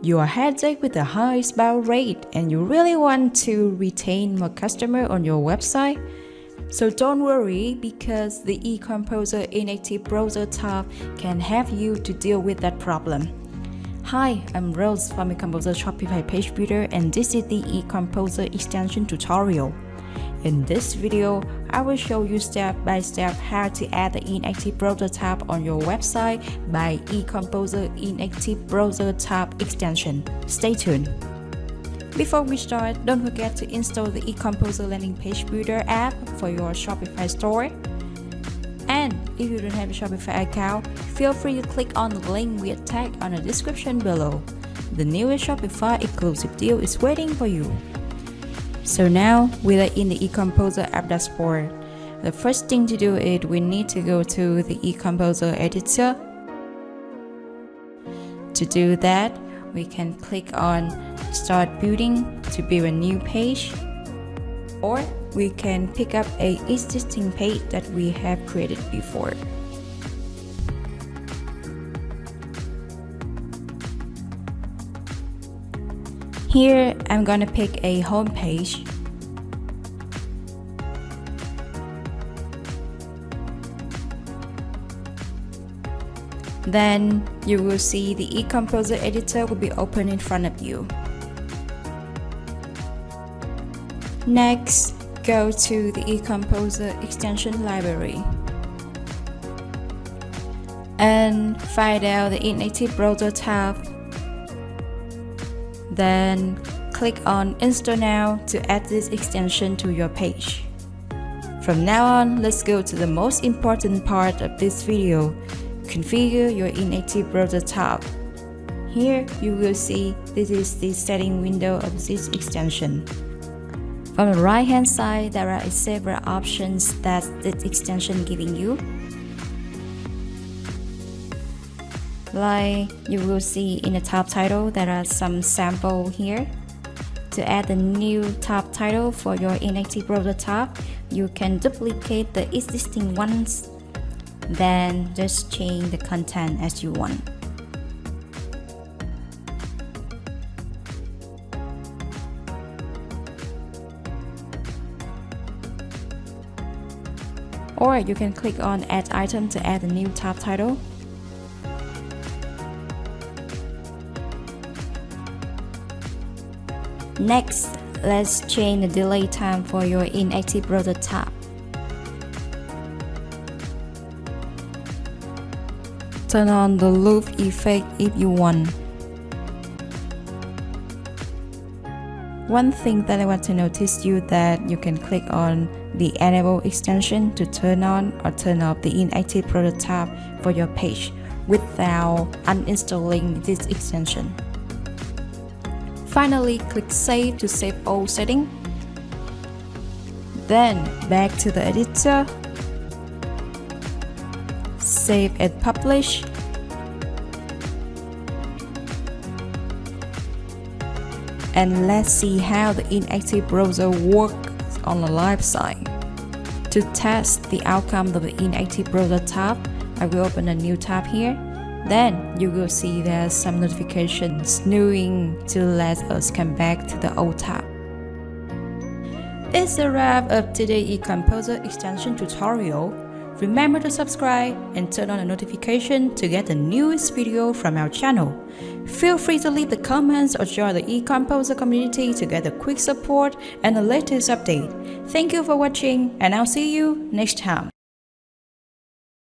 You are headache with the highest bounce rate and you really want to retain more customers on your website? So don't worry, because the EComposer Inactive Browser Tab can help you to deal with that problem. Hi, I'm Rose from EComposer Shopify Page Builder, and this is the EComposer extension tutorial. In this video, I will show you step by step how to add the Inactive Browser Tab on your website by EComposer Inactive Browser Tab extension. Stay tuned. Before we start, don't forget to install the EComposer Landing Page Builder app for your Shopify store. And if you don't have a Shopify account, feel free to click on the link we attached on the description below. The newest Shopify exclusive deal is waiting for you. So now we are in the EComposer app dashboard. The first thing to do is we need to go to the EComposer editor. To do that, we can click on Start Building to build a new page, or we can pick up an existing page that we have created before. Here, I'm gonna pick a home page. Then you will see the EComposer editor will be open in front of you. Next, go to the EComposer extension library and find out the Inactive Browser tab. Then click on Install Now to add this extension to your page. From now on, let's go to the most important part of this video: configure your Inactive Browser tab. Here you will see this is the setting window of this extension. On the right hand side, there are several options that this extension giving you. Like you will see in the tab title, there are some sample here. To add a new tab title for your Inactive Browser tab, you can duplicate the existing ones, then just change the content as you want. Or you can click on Add Item to add a new tab title. Next, let's change the delay time for your Inactive Browser tab. Turn on the loop effect if you want. One thing that I want to notice you that you can click on the Enable extension to turn on or turn off the Inactive Browser tab for your page without uninstalling this extension. Finally, click Save to save all settings. Then back to the editor, save and publish. And let's see how the Inactive Browser works on the live site. To test the outcome of the Inactive Browser tab, I will open a new tab here. Then you will see there's some notifications snooing to let us come back to the old tab. It's a wrap of today's EComposer extension tutorial. Remember to subscribe and turn on the notification to get the newest video from our channel. Feel free to leave the comments or join the EComposer community to get the quick support and the latest update. Thank you for watching, and I'll see you next time.